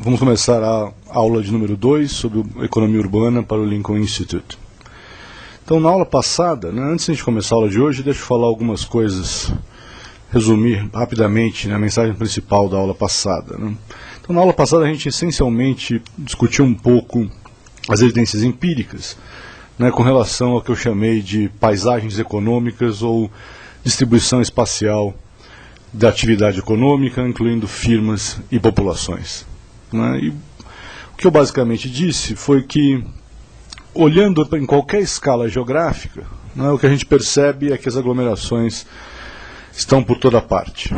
Vamos começar a aula de número 2 sobre economia urbana para o Lincoln Institute. Então, na aula passada, antes de a gente começar a aula de hoje, deixa eu falar algumas coisas, resumir rapidamente a mensagem principal da aula passada. Então, na aula passada, a gente essencialmente discutiu um pouco as evidências empíricas, com relação ao que eu chamei de paisagens econômicas ou distribuição espacial da atividade econômica, incluindo firmas e populações. E o que eu basicamente disse foi que, olhando em qualquer escala geográfica, o que a gente percebe é que as aglomerações estão por toda parte.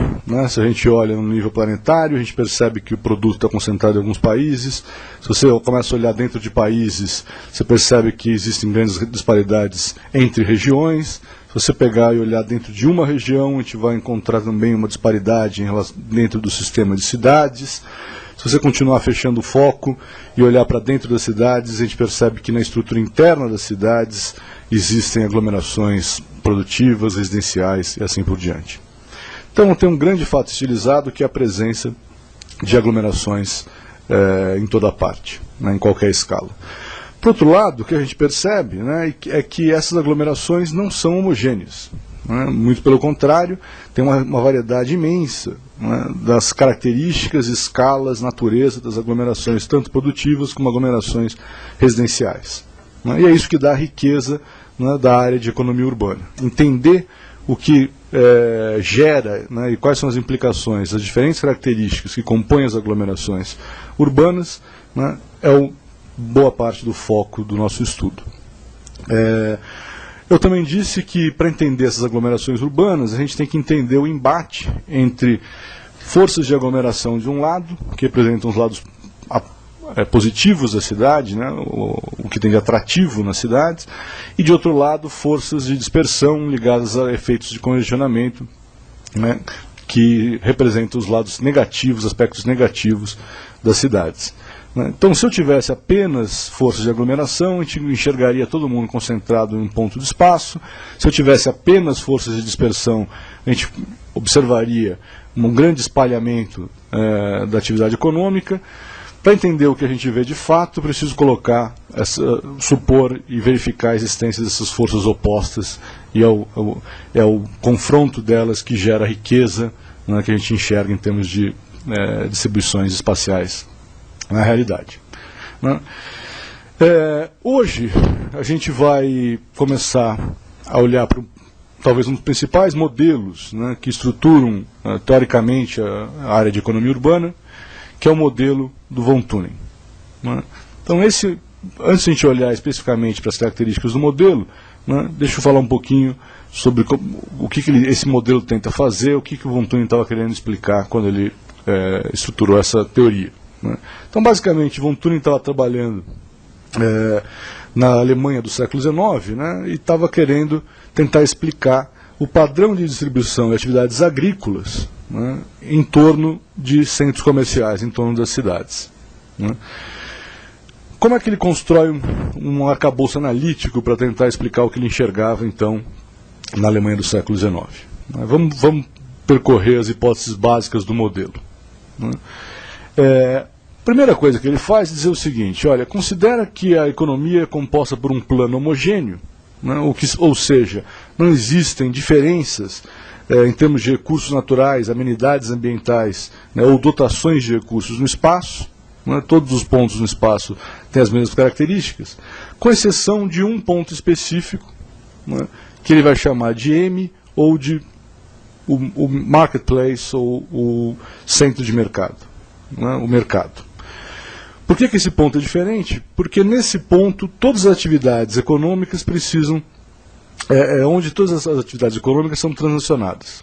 Se a gente olha no nível planetário, a gente percebe que o produto está concentrado em alguns países. Se você começa a olhar dentro de países, você percebe que existem grandes disparidades entre regiões. Se você pegar e olhar dentro de uma região, a gente vai encontrar também uma disparidade dentro do sistema de cidades. Se você continuar fechando o foco e olhar para dentro das cidades, a gente percebe que na estrutura interna das cidades existem aglomerações produtivas, residenciais e assim por diante. Então tem um grande fato estilizado que é a presença de aglomerações em toda parte, em qualquer escala. Por outro lado, o que a gente percebe é que essas aglomerações não são homogêneas. Muito pelo contrário, tem uma variedade imensa das características, escalas, natureza das aglomerações, tanto produtivas como aglomerações residenciais. E é isso que dá a riqueza da área de economia urbana. Entender o que gera e quais são as implicações, as diferentes características que compõem as aglomerações urbanas, é boa parte do foco do nosso estudo. Eu também disse que, para entender essas aglomerações urbanas, a gente tem que entender o embate entre forças de aglomeração de um lado, que representam os lados positivos da cidade, o que tem de atrativo nas cidades, e de outro lado, forças de dispersão ligadas a efeitos de congestionamento, que representam os lados negativos, aspectos negativos das cidades. Então, se eu tivesse apenas forças de aglomeração, a gente enxergaria todo mundo concentrado em um ponto de espaço. Se eu tivesse apenas forças de dispersão, a gente observaria um grande espalhamento da atividade econômica. Para entender o que a gente vê de fato, preciso supor e verificar a existência dessas forças opostas, e é o confronto delas que gera a riqueza que a gente enxerga em termos de distribuições espaciais na realidade. Hoje a gente vai começar a olhar para talvez um dos principais modelos que estruturam teoricamente a área de economia urbana, que é o modelo do von Thunen. Então antes de a gente olhar especificamente para as características do modelo, deixa eu falar um pouquinho sobre o que esse modelo tenta fazer, o que o von Thunen estava querendo explicar quando ele estruturou essa teoria. Então, basicamente, von Thunen estava trabalhando na Alemanha do século XIX e estava querendo tentar explicar o padrão de distribuição de atividades agrícolas em torno de centros comerciais, em torno das cidades. Como é que ele constrói um arcabouço analítico para tentar explicar o que ele enxergava, então, na Alemanha do século XIX? Vamos percorrer as hipóteses básicas do modelo. A primeira coisa que ele faz é dizer o seguinte: olha, considera que a economia é composta por um plano homogêneo, ou seja, não existem diferenças em termos de recursos naturais, amenidades ambientais, ou dotações de recursos no espaço. Todos os pontos no espaço têm as mesmas características, com exceção de um ponto específico, que ele vai chamar de M, ou de o marketplace, ou o centro de mercado, o mercado. Por que esse ponto é diferente? Porque nesse ponto todas as atividades econômicas precisam, onde todas as atividades econômicas são transacionadas.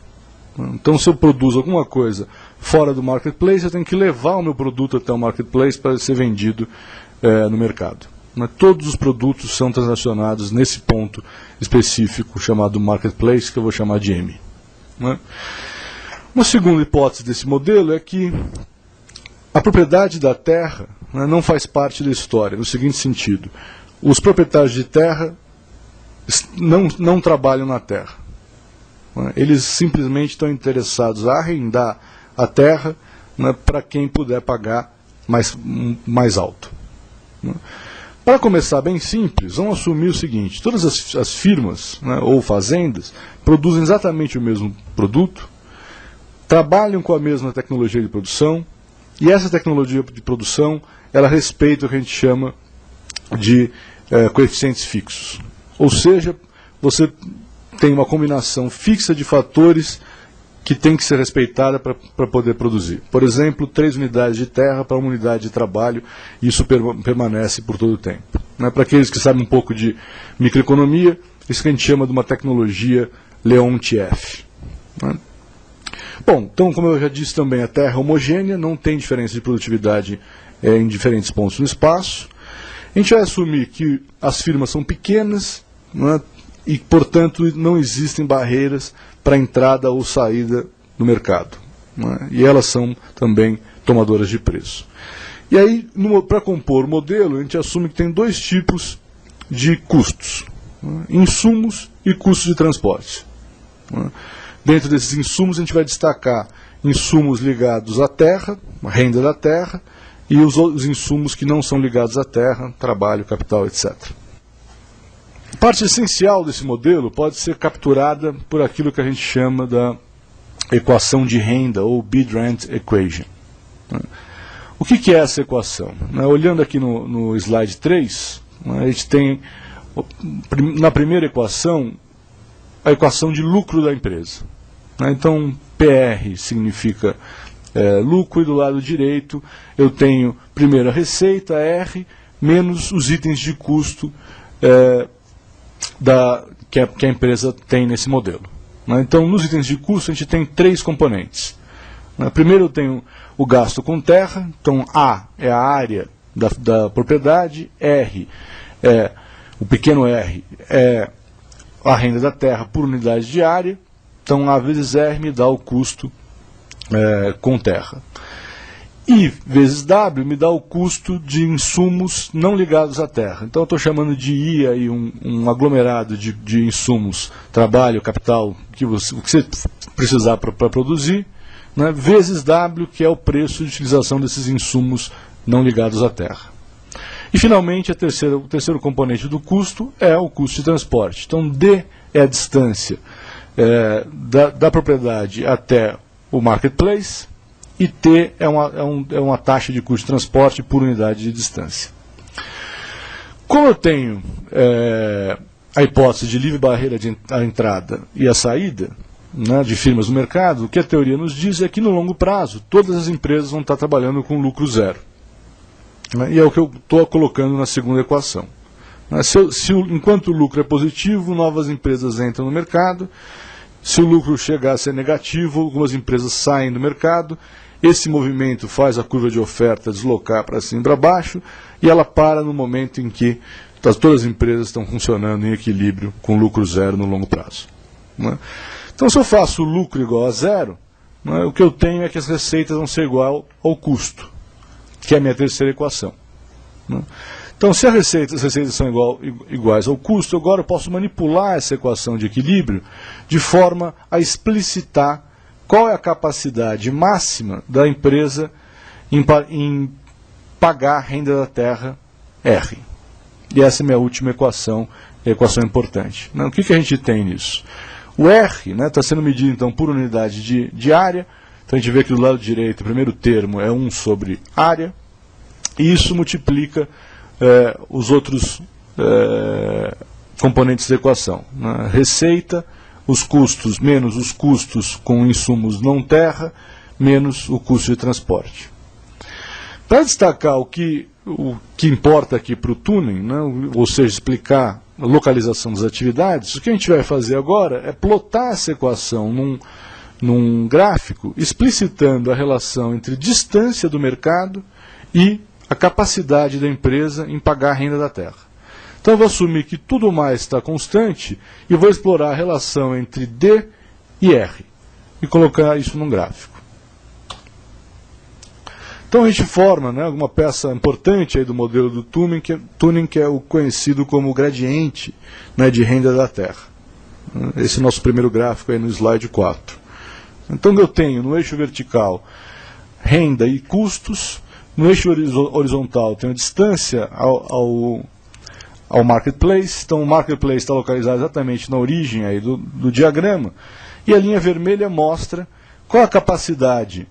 Então, se eu produzo alguma coisa fora do marketplace, eu tenho que levar o meu produto até o marketplace para ser vendido no mercado. Todos os produtos são transacionados nesse ponto específico chamado marketplace, que eu vou chamar de M. Uma segunda hipótese desse modelo é que a propriedade da terra não faz parte da história, no seguinte sentido: os proprietários de terra não trabalham na terra. Eles simplesmente estão interessados a arrendar a terra para quem puder pagar mais alto. Para começar bem simples, vamos assumir o seguinte: todas as firmas, né, ou fazendas produzem exatamente o mesmo produto, trabalham com a mesma tecnologia de produção, e essa tecnologia de produção ela respeita o que a gente chama de coeficientes fixos. Ou seja, você tem uma combinação fixa de fatores que tem que ser respeitada para poder produzir. Por exemplo, 3 unidades de terra para 1 unidade de trabalho, e isso permanece por todo o tempo. Né? Para aqueles que sabem um pouco de microeconomia, isso que a gente chama de uma tecnologia Leontief. Né? Bom, então, como eu já disse também, a terra é homogênea, não tem diferença de produtividade em diferentes pontos no espaço. A gente vai assumir que as firmas são pequenas, né, e, portanto, não existem barreiras para entrada ou saída no mercado. Né, e elas são também tomadoras de preço. E aí, para compor o modelo, a gente assume que tem 2 tipos de custos: né, insumos e custos de transporte. Né. Dentro desses insumos, a gente vai destacar insumos ligados à terra, a renda da terra, e os insumos que não são ligados à terra, trabalho, capital, etc. Parte essencial desse modelo pode ser capturada por aquilo que a gente chama da equação de renda, ou Bid Rent Equation. O que é essa equação? Olhando aqui no slide 3, a gente tem, na primeira equação, a equação de lucro da empresa. Então, PR significa lucro, e do lado direito eu tenho primeiro a receita, R, menos os itens de custo que a empresa tem nesse modelo. Então, nos itens de custo, a gente tem 3 componentes. Primeiro eu tenho o gasto com terra, então A é a área da propriedade, R o pequeno r é a renda da terra por unidade de área, então A vezes R me dá o custo com terra. I vezes W me dá o custo de insumos não ligados à terra. Então eu estou chamando de I aí um aglomerado de insumos, trabalho, capital, o que você precisar para produzir, né, vezes W, que é o preço de utilização desses insumos não ligados à terra. E finalmente o terceiro componente do custo é o custo de transporte. Então D é a distância da propriedade até o marketplace, e T é uma taxa de custo de transporte por unidade de distância. Como eu tenho a hipótese de livre barreira de a entrada e a saída, né, de firmas no mercado, o que a teoria nos diz é que no longo prazo todas as empresas vão estar trabalhando com lucro zero. Né, e é o que eu estou colocando na segunda equação. Enquanto o lucro é positivo, novas empresas entram no mercado. Se o lucro chegar a ser negativo, algumas empresas saem do mercado. Esse movimento faz a curva de oferta deslocar para cima e para baixo, e ela para no momento em que todas as empresas estão funcionando em equilíbrio com lucro zero no longo prazo. Né? Então, se eu faço lucro igual a zero, né, o que eu tenho é que as receitas vão ser igual ao custo, que é a minha terceira equação. Né? Então, se as receitas são iguais ao custo, agora eu posso manipular essa equação de equilíbrio de forma a explicitar qual é a capacidade máxima da empresa em pagar a renda da terra R. E essa é a minha última equação, a equação importante. O que a gente tem nisso? O R está sendo medido então por unidade de área. Então a gente vê que do lado direito o primeiro termo é 1 sobre área, e isso multiplica os outros componentes da equação. Né? Receita, os custos, menos os custos com insumos não terra, menos o custo de transporte. Para destacar o que importa aqui para o tuning, né? Ou seja, explicar a localização das atividades, o que a gente vai fazer agora é plotar essa equação num gráfico, explicitando a relação entre distância do mercado e a capacidade da empresa em pagar a renda da terra. Então eu vou assumir que tudo mais está constante e vou explorar a relação entre D e R e colocar isso num gráfico. Então a gente forma, né, uma peça importante aí do modelo do tuning, que é o conhecido como gradiente, né, de renda da terra. Esse é o nosso primeiro gráfico aí no slide 4. Então eu tenho no eixo vertical renda e custos, No eixo horizontal tem a distância ao marketplace. Então o marketplace está localizado exatamente na origem aí do diagrama, e a linha vermelha mostra qual a capacidade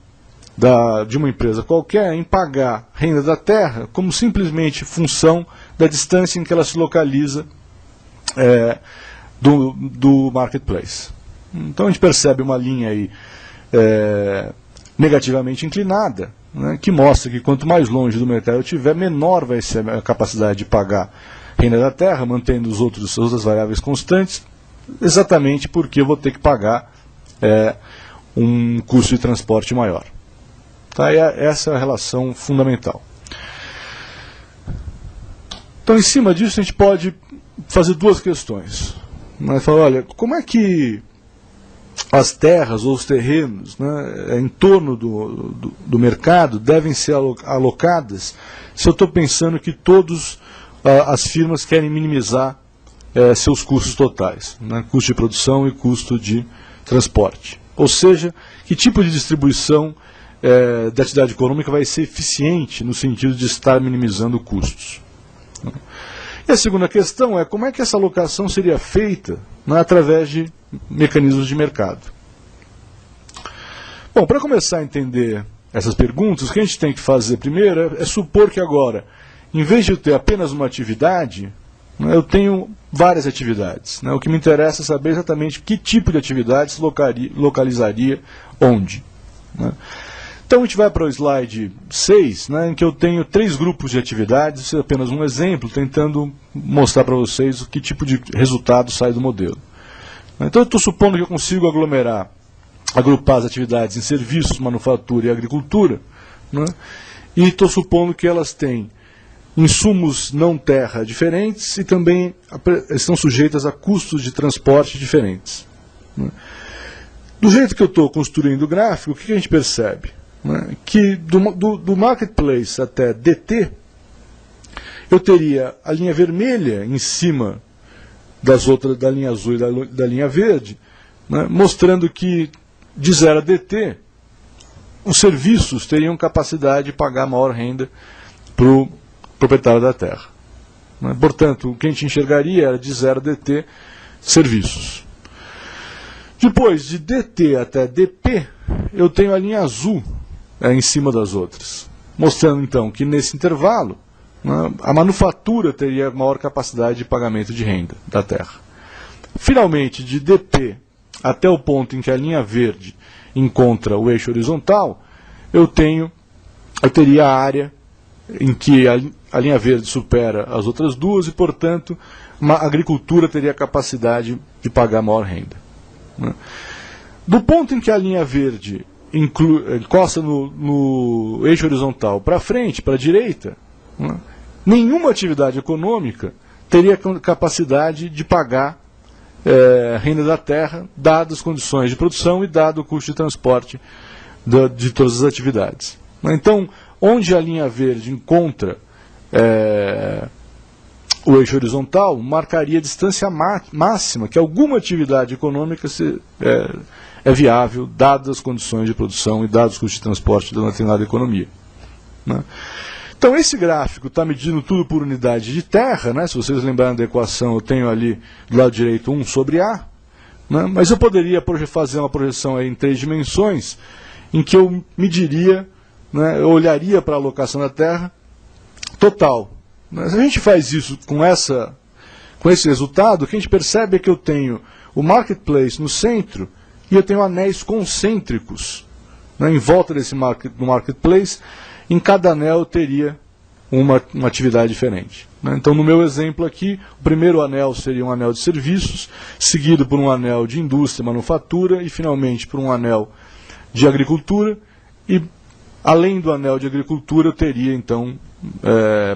de uma empresa qualquer em pagar renda da terra como simplesmente função da distância em que ela se localiza do marketplace. Então a gente percebe uma linha aí negativamente inclinada, né, que mostra que quanto mais longe do mercado eu estiver, menor vai ser a capacidade de pagar renda da terra, mantendo as outras variáveis constantes, exatamente porque eu vou ter que pagar um custo de transporte maior. Tá? Essa é a relação fundamental. Então, em cima disso, a gente pode fazer duas questões. Falar, olha, como é que as terras ou os terrenos, né, em torno do mercado devem ser alocadas se eu estou pensando que todas as firmas querem minimizar seus custos totais, né, custo de produção e custo de transporte. Ou seja, que tipo de distribuição da atividade econômica vai ser eficiente no sentido de estar minimizando custos. E a segunda questão é como é que essa alocação seria feita, né, através de mecanismos de mercado. Bom, para começar a entender essas perguntas, o que a gente tem que fazer primeiro é supor que agora, em vez de eu ter apenas uma atividade, né, eu tenho várias atividades. Né, o que me interessa é saber exatamente que tipo de atividade se localizaria onde. Né. Então a gente vai para o slide 6, né, em que eu tenho 3 grupos de atividades, isso é apenas um exemplo, tentando mostrar para vocês o que tipo de resultado sai do modelo. Então eu estou supondo que eu consigo agrupar as atividades em serviços, manufatura e agricultura, né, e estou supondo que elas têm insumos não terra diferentes e também estão sujeitas a custos de transporte diferentes. Né. Do jeito que eu estou construindo o gráfico, o que a gente percebe? Né, que do marketplace até DT, eu teria a linha vermelha em cima das outras, da linha azul e da linha verde, né, mostrando que de 0 a DT, os serviços teriam capacidade de pagar maior renda para o proprietário da terra. Né, portanto, o que a gente enxergaria era de 0 a DT, serviços. Depois, de DT até DP, eu tenho a linha azul em cima das outras, mostrando então que nesse intervalo, né, a manufatura teria maior capacidade de pagamento de renda da terra. Finalmente, de DP até o ponto em que a linha verde encontra o eixo horizontal, eu teria a área em que a linha verde supera as outras duas e, portanto, a agricultura teria a capacidade de pagar maior renda. Né. Do ponto em que a linha verde encosta no eixo horizontal para frente, para a direita, né, nenhuma atividade econômica teria capacidade de pagar renda da terra, dadas as condições de produção e dado o custo de transporte de todas as atividades. Então, onde a linha verde encontra o eixo horizontal, marcaria a distância máxima que alguma atividade econômica é viável, dadas as condições de produção e dados os custos de transporte de uma determinada economia. Né. Então esse gráfico está medindo tudo por unidade de terra, né. Se vocês lembrarem da equação, eu tenho ali do lado direito 1 sobre A, né, mas eu poderia fazer uma projeção aí em 3 dimensões, em que eu mediria, né, eu olharia para a alocação da terra total. Mas se a gente faz isso com esse resultado, o que a gente percebe é que eu tenho o marketplace no centro e eu tenho anéis concêntricos, né, em volta do marketplace. Em cada anel eu teria uma atividade diferente. Né. Então, no meu exemplo aqui, o primeiro anel seria um anel de serviços, seguido por um anel de indústria e manufatura, e finalmente por um anel de agricultura, e além do anel de agricultura eu teria, então,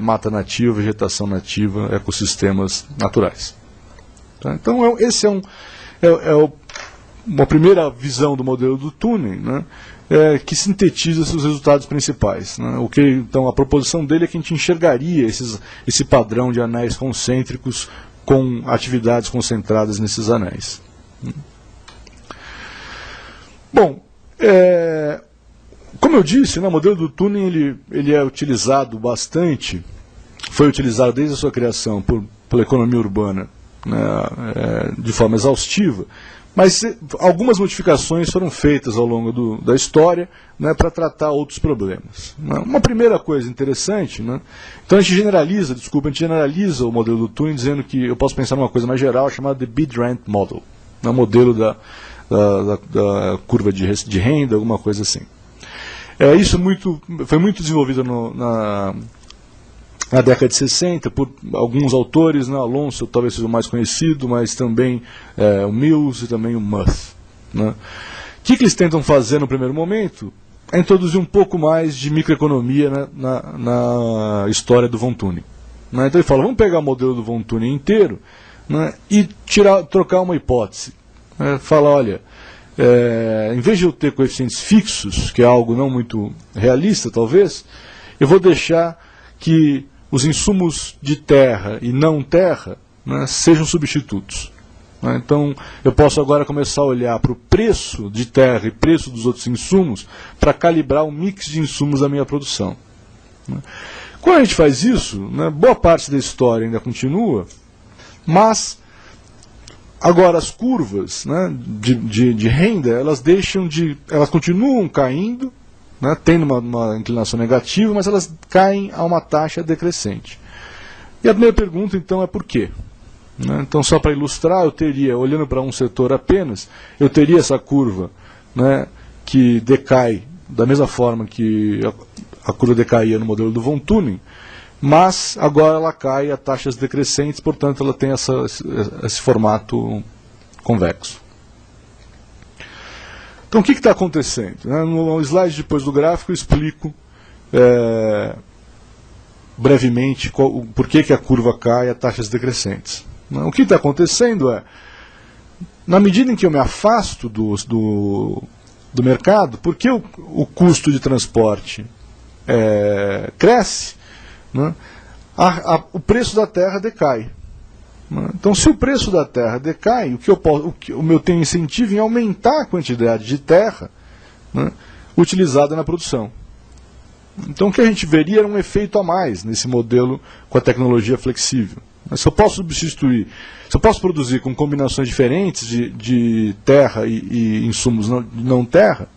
mata nativa, vegetação nativa, ecossistemas naturais. Tá. Então, esse uma primeira visão do modelo do Thunen, né, que sintetiza seus resultados principais. Né. Então, a proposição dele é que a gente enxergaria esse padrão de anéis concêntricos com atividades concentradas nesses anéis. Bom, Como eu disse, né, o modelo do Turing ele é utilizado bastante, foi utilizado desde a sua criação pela economia urbana, né, de forma exaustiva, mas algumas modificações foram feitas ao longo da história, né, para tratar outros problemas. Né. Uma primeira coisa interessante, né, então a gente generaliza o modelo do Turing dizendo que eu posso pensar numa coisa mais geral chamada de Bid-Rent Model, né, modelo da curva de renda, alguma coisa assim. Isso foi muito desenvolvido na década de 60 por alguns autores, né, Alonso talvez seja o mais conhecido, mas também o Mills e também o Muth. Né. O que eles tentam fazer no primeiro momento é introduzir um pouco mais de microeconomia, né, na história do von Thunen. Né. Então ele fala, vamos pegar o modelo do von Thunen inteiro, né, e trocar uma hipótese. Fala, olha, em vez de eu ter coeficientes fixos, que é algo não muito realista talvez, eu vou deixar que os insumos de terra e não terra, né, sejam substitutos. Né. Então eu posso agora começar a olhar para o preço de terra e preço dos outros insumos para calibrar o mix de insumos da minha produção. Né. Quando a gente faz isso, né, boa parte da história ainda continua, mas agora as curvas, né, de renda, elas continuam caindo, né, tendo uma inclinação negativa, mas elas caem a uma taxa decrescente. E a primeira pergunta, então, é por quê? Né, então, só para ilustrar, eu teria, olhando para um setor apenas, eu teria essa curva, né, que decai da mesma forma que a curva decaía no modelo do von Thunen, mas agora ela cai a taxas decrescentes, portanto ela tem esse formato convexo. Então o que está acontecendo? No slide depois do gráfico eu explico brevemente por que a curva cai a taxas decrescentes. O que está acontecendo é, na medida em que eu me afasto do mercado, porque o custo de transporte cresce, né, o preço da terra decai. Né. Então, se o preço da terra decai, o meu tem incentivo em aumentar a quantidade de terra, né, utilizada na produção. Então, o que a gente veria era um efeito a mais nesse modelo com a tecnologia flexível. Mas se eu posso produzir com combinações diferentes de terra e insumos não terra,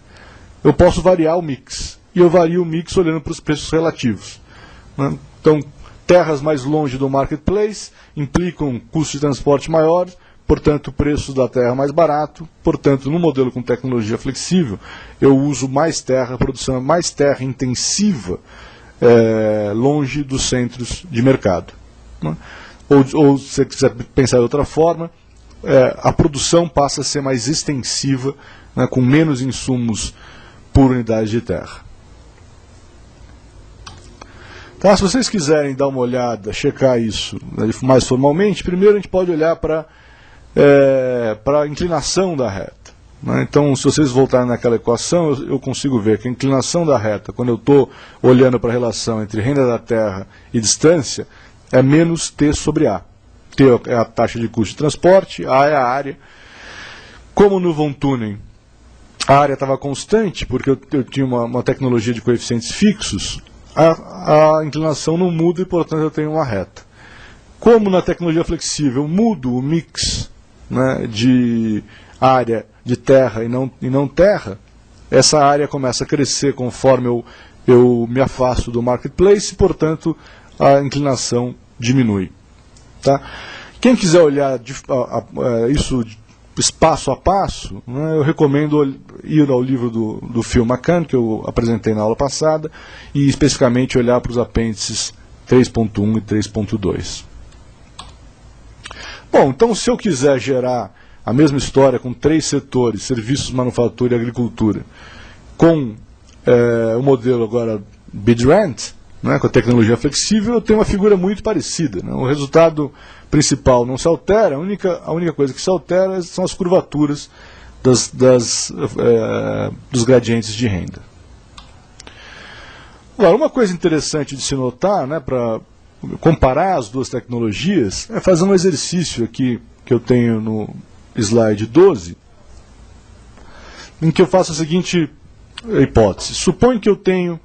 eu posso variar o mix. E eu vario o mix olhando para os preços relativos. Então, terras mais longe do marketplace implicam custos de transporte maiores, portanto, o preço da terra mais barato, portanto, no modelo com tecnologia flexível, eu uso mais terra, a produção é mais terra intensiva, longe dos centros de mercado. Né? Ou, se você quiser pensar de outra forma, a produção passa a ser mais extensiva, né, com menos insumos por unidade de terra. Tá, se vocês quiserem dar uma olhada, checar isso, né, mais formalmente, primeiro a gente pode olhar para a inclinação da reta. Né? Então, se vocês voltarem naquela equação, eu consigo ver que a inclinação da reta, quando eu estou olhando para a relação entre renda da terra e distância, é menos T sobre A. T é a taxa de custo de transporte, A é a área. Como no von Thunen a área estava constante, porque eu tinha uma tecnologia de coeficientes fixos, a inclinação não muda e, portanto, eu tenho uma reta. Como na tecnologia flexível eu mudo o mix, né, de área de terra e não terra, essa área começa a crescer conforme eu me afasto do marketplace e, portanto, a inclinação diminui. Tá? Quem quiser olhar isso passo a passo, né, eu recomendo ir ao livro do Phil McCann, que eu apresentei na aula passada, e especificamente olhar para os apêndices 3.1 e 3.2. Bom, então se eu quiser gerar a mesma história com 3 setores, serviços, manufatura e agricultura, com o modelo agora Bid-Rent, né, com a tecnologia flexível, eu tenho uma figura muito parecida. Né? O resultado principal não se altera, a única coisa que se altera são as curvaturas dos gradientes de renda. Agora, uma coisa interessante de se notar, né, para comparar as duas tecnologias, é fazer um exercício aqui que eu tenho no slide 12, em que eu faço a seguinte hipótese. Supõe que eu tenho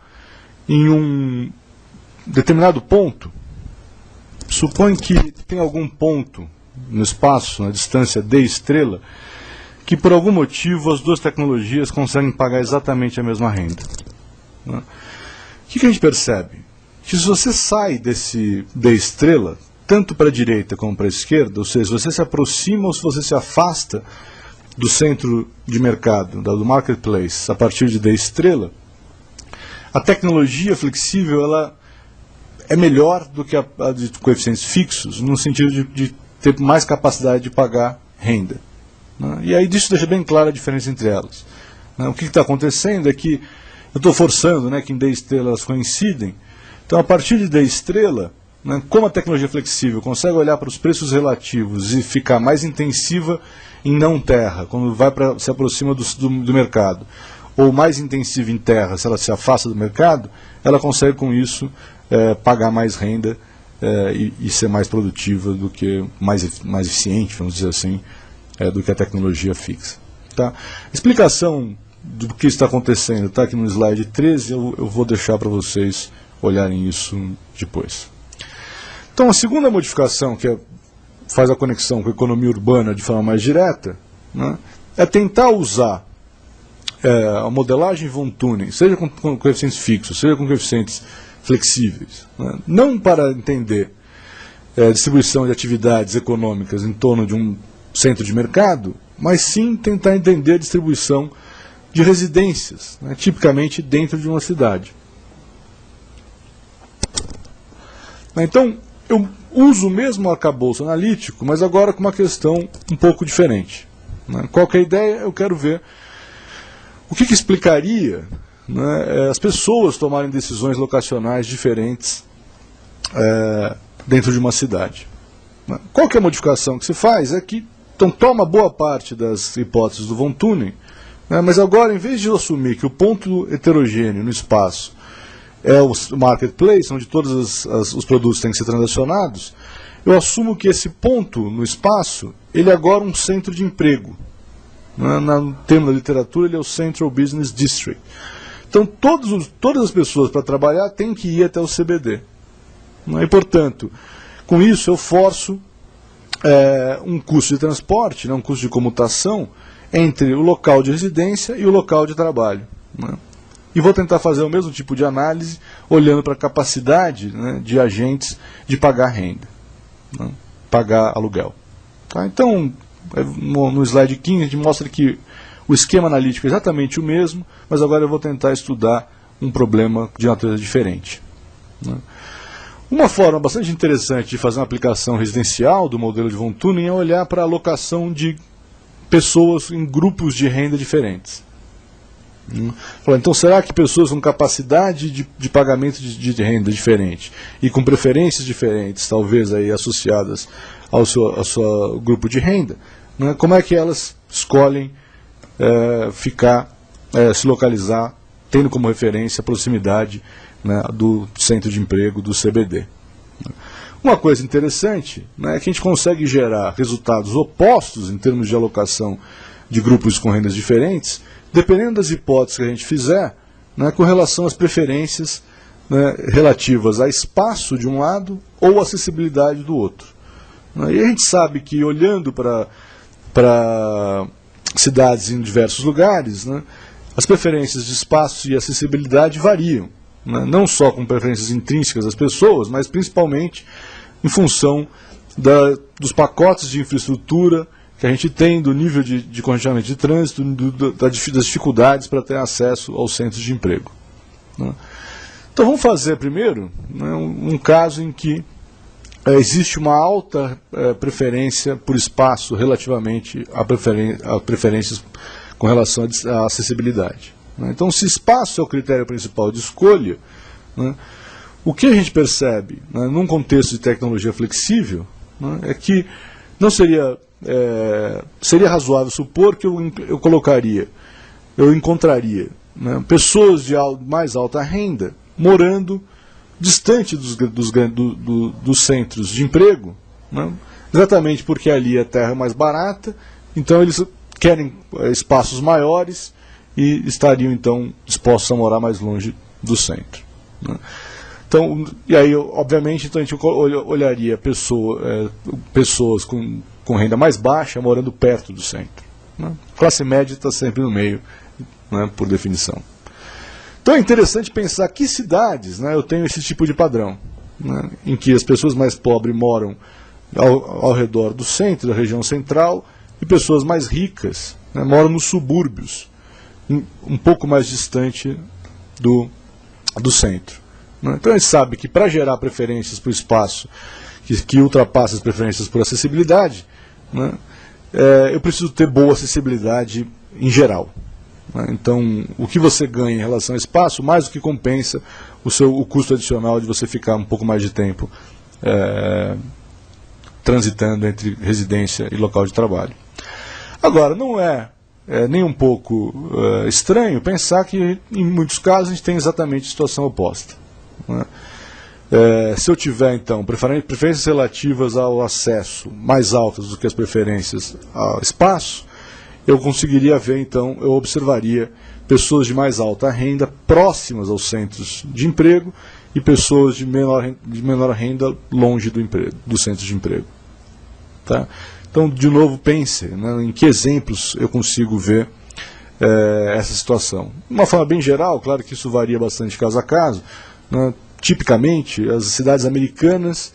em um determinado ponto, supõe que tem algum ponto no espaço, na distância d estrela, que por algum motivo as duas tecnologias conseguem pagar exatamente a mesma renda. O que a gente percebe? Que se você sai desse d estrela, tanto para a direita como para a esquerda, ou seja, se você se aproxima ou se você se afasta do centro de mercado, do marketplace, a partir de d estrela, a tecnologia flexível ela é melhor do que a de coeficientes fixos, no sentido de ter mais capacidade de pagar renda. E aí disso deixa bem clara a diferença entre elas. O que está acontecendo é que eu estou forçando que em d estrela elas coincidem. Então, a partir de d estrela, como a tecnologia flexível consegue olhar para os preços relativos e ficar mais intensiva em não terra, quando se aproxima do mercado, ou mais intensiva em terra, se ela se afasta do mercado, ela consegue com isso pagar mais renda e ser mais produtiva do que, mais eficiente, vamos dizer assim, do que a tecnologia fixa. Tá? Explicação do que está acontecendo está aqui no slide 13, eu vou deixar para vocês olharem isso depois. Então, a segunda modificação, que faz a conexão com a economia urbana de forma mais direta, é tentar usar a modelagem von Thunen, seja com coeficientes fixos, seja com coeficientes flexíveis, não para entender a distribuição de atividades econômicas em torno de um centro de mercado, mas sim tentar entender a distribuição de residências, tipicamente dentro de uma cidade. Então, eu uso o mesmo arcabouço analítico, mas agora com uma questão um pouco diferente. Qual que é a ideia? Eu quero ver o que explicaria as pessoas tomarem decisões locacionais diferentes dentro de uma cidade. Qual que é a modificação que se faz? É que então, toma boa parte das hipóteses do von Thunen, mas agora, em vez de eu assumir que o ponto heterogêneo no espaço é o marketplace, onde todos os produtos têm que ser transacionados, eu assumo que esse ponto no espaço, ele é agora um centro de emprego. No termo da literatura, ele é o Central Business District. Então, todas as pessoas para trabalhar têm que ir até o CBD. E, portanto, com isso eu forço um custo de transporte, um custo de comutação, entre o local de residência e o local de trabalho. E vou tentar fazer o mesmo tipo de análise, olhando para a capacidade de agentes de pagar renda, pagar aluguel. Tá? Então, no slide 15, a gente mostra que o esquema analítico é exatamente o mesmo, mas agora eu vou tentar estudar um problema de natureza diferente. Uma forma bastante interessante de fazer uma aplicação residencial do modelo de von Thunen é olhar para a alocação de pessoas em grupos de renda diferentes. Então, será que pessoas com capacidade de pagamento de renda diferente e com preferências diferentes, talvez aí associadas ao seu grupo de renda, como é que elas escolhem se localizar, tendo como referência a proximidade do centro de emprego, do CBD. Uma coisa interessante é que a gente consegue gerar resultados opostos em termos de alocação de grupos com rendas diferentes, dependendo das hipóteses que a gente fizer, com relação às preferências relativas a espaço de um lado ou acessibilidade do outro. E a gente sabe que, olhando para cidades em diversos lugares, as preferências de espaço e acessibilidade variam. Não só com preferências intrínsecas das pessoas, mas principalmente em função dos pacotes de infraestrutura que a gente tem, do nível de congestionamento de trânsito, das dificuldades para ter acesso aos centros de emprego. Então vamos fazer primeiro um caso em que existe uma alta preferência por espaço relativamente a preferências com relação à acessibilidade. Então, se espaço é o critério principal de escolha, o que a gente percebe num contexto de tecnologia flexível é que não seria razoável supor que eu encontraria pessoas de mais alta renda morando distante dos centros de emprego, exatamente porque ali a terra é mais barata, então eles querem espaços maiores e estariam então dispostos a morar mais longe do centro, né? Então, e aí, obviamente, então a gente olharia pessoas com renda mais baixa morando perto do centro, né? Classe média está sempre no meio, né, por definição. Então é interessante pensar que cidades, né, eu tenho esse tipo de padrão, né, em que as pessoas mais pobres moram ao redor do centro, da região central, e pessoas mais ricas, né, moram nos subúrbios, um pouco mais distante do centro, né? Então a gente sabe que para gerar preferências para o espaço que ultrapassa as preferências por acessibilidade, né, eu preciso ter boa acessibilidade em geral, né? Então o que você ganha em relação ao espaço, mais do que compensa o custo adicional de você ficar um pouco mais de tempo transitando entre residência e local de trabalho. Agora, não é nem um pouco estranho pensar que, em muitos casos, a gente tem exatamente a situação oposta, né? Se eu tiver, então, preferências relativas ao acesso mais altas do que as preferências ao espaço, eu conseguiria ver, então, eu observaria pessoas de mais alta renda próximas aos centros de emprego e pessoas de menor renda longe do centro de emprego. Tá? Então, de novo, pense, né, em que exemplos eu consigo ver essa situação. De uma forma bem geral, claro que isso varia bastante caso a caso, né? Tipicamente, as cidades americanas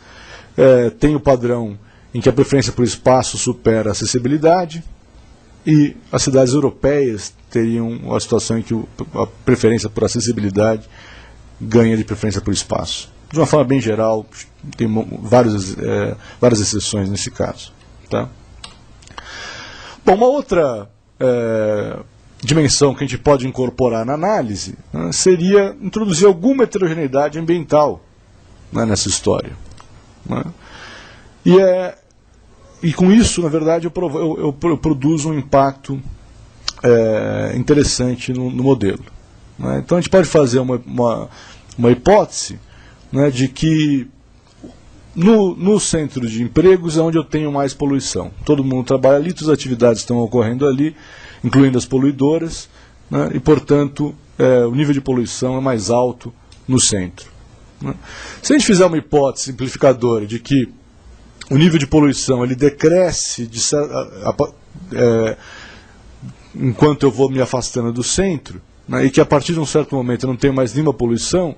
têm o padrão em que a preferência por espaço supera a acessibilidade, e as cidades europeias teriam a situação em que a preferência por acessibilidade ganha de preferência por espaço. De uma forma bem geral, tem várias exceções nesse caso. Tá? Bom, uma outra dimensão que a gente pode incorporar na análise, né, seria introduzir alguma heterogeneidade ambiental, né, nessa história, né? E com isso, na verdade, eu produzo um impacto interessante no modelo, né? Então a gente pode fazer uma hipótese, né, de que no centro de empregos é onde eu tenho mais poluição. Todo mundo trabalha ali, todas as atividades estão ocorrendo ali, incluindo as poluidoras, né, e, portanto, o nível de poluição é mais alto no centro, né? Se a gente fizer uma hipótese simplificadora de que o nível de poluição ele decresce enquanto eu vou me afastando do centro, né, e que a partir de um certo momento eu não tenho mais nenhuma poluição,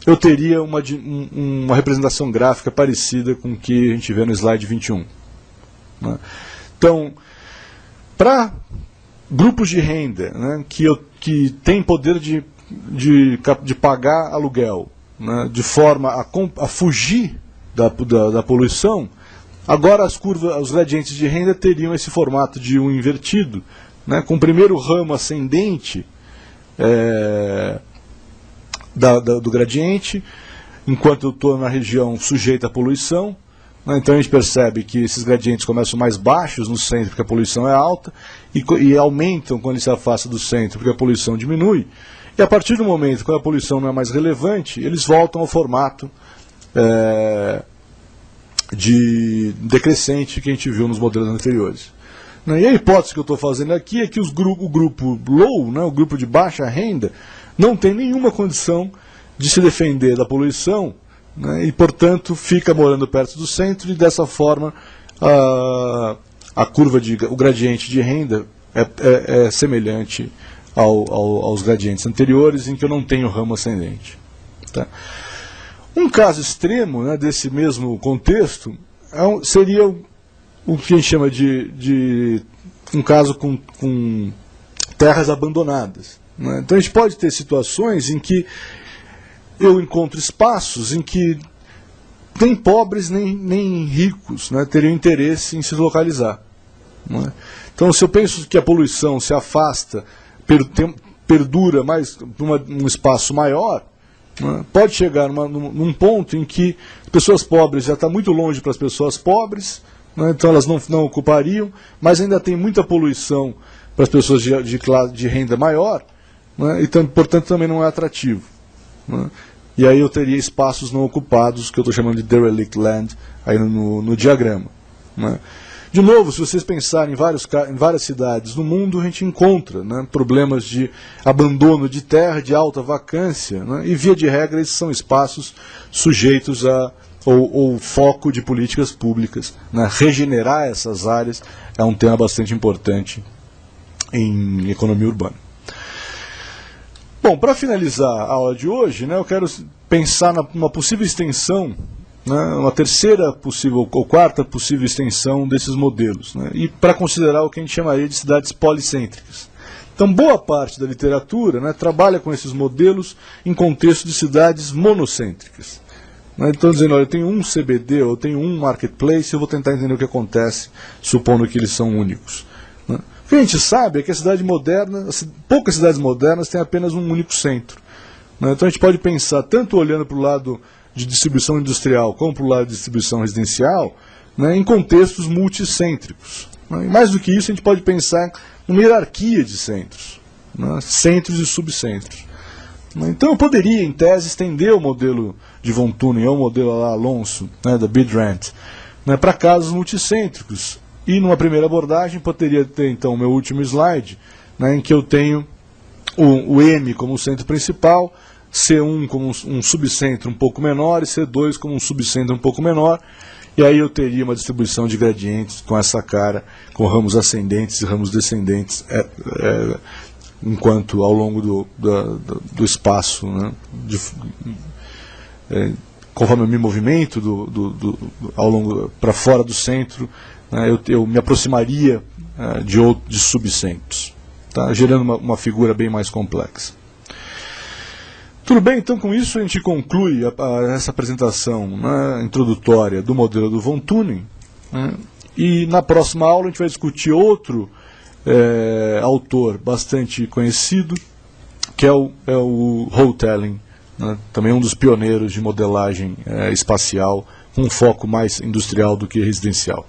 eu teria uma representação gráfica parecida com o que a gente vê no slide 21. Né? Então, para grupos de renda, né, que têm poder de pagar aluguel, né, de forma a fugir da poluição, agora os gradientes de renda teriam esse formato de um invertido, né, com o primeiro ramo ascendente do gradiente, enquanto eu estou na região sujeita à poluição, né? Então a gente percebe que esses gradientes começam mais baixos no centro, porque a poluição é alta, e aumentam quando ele se afasta do centro, porque a poluição diminui, e a partir do momento quando a poluição não é mais relevante, eles voltam ao formato de decrescente que a gente viu nos modelos anteriores. E a hipótese que eu estou fazendo aqui é que o grupo low, né, o grupo de baixa renda, não tem nenhuma condição de se defender da poluição, né, e, portanto, fica morando perto do centro, e dessa forma o gradiente de renda é semelhante aos gradientes anteriores, em que eu não tenho ramo ascendente. Tá? Um caso extremo, né, desse mesmo contexto seria o que a gente chama de um caso com terras abandonadas, né? Então a gente pode ter situações em que eu encontro espaços em que nem pobres nem ricos, né, teriam interesse em se localizar, né? Então, se eu penso que a poluição se afasta, perdura mais um espaço maior, né, pode chegar num ponto em que as pessoas pobres já estão muito longe para as pessoas pobres, né, então elas não ocupariam, mas ainda tem muita poluição para as pessoas de renda maior, né, e portanto também não é atrativo, né? E aí eu teria espaços não ocupados, que eu estou chamando de derelict land, aí no diagrama, né? De novo, se vocês pensarem em várias cidades no mundo, a gente encontra, né, problemas de abandono de terra, de alta vacância, né, e via de regra esses são espaços sujeitos ou foco de políticas públicas. Né. Regenerar essas áreas é um tema bastante importante em economia urbana. Bom, para finalizar a aula de hoje, né, eu quero pensar numa possível extensão, né, uma terceira possível ou quarta possível extensão desses modelos, né, e para considerar o que a gente chamaria de cidades policêntricas. Então, boa parte da literatura, né, trabalha com esses modelos em contexto de cidades monocêntricas. Né, então, dizendo, olha, eu tenho um CBD, ou eu tenho um marketplace, eu vou tentar entender o que acontece, supondo que eles são únicos. Né. O que a gente sabe é que a cidade moderna, poucas cidades modernas têm apenas um único centro. Né, então, a gente pode pensar, tanto olhando para o lado de distribuição industrial como para o lado de distribuição residencial, né, em contextos multicêntricos. Né, e mais do que isso, a gente pode pensar numa hierarquia de centros, né, centros e subcentros. Né, então eu poderia, em tese, estender o modelo de von Thunen, ou o modelo lá Alonso, né, da Bidrant, né, para casos multicêntricos. E numa primeira abordagem poderia ter, então, o meu último slide, né, em que eu tenho o M como centro principal, C1 como um subcentro um pouco menor e C2 como um subcentro um pouco menor, e aí eu teria uma distribuição de gradientes com essa cara, com ramos ascendentes e ramos descendentes, enquanto ao longo do espaço, né, conforme eu me movimento ao longo para fora do centro, né, eu me aproximaria de subcentros, tá, gerando uma figura bem mais complexa. Tudo bem, então com isso a gente conclui essa apresentação, né, introdutória do modelo do von Thunen, né, e na próxima aula a gente vai discutir outro autor bastante conhecido, que é o Hotelling, né, também um dos pioneiros de modelagem espacial, com um foco mais industrial do que residencial.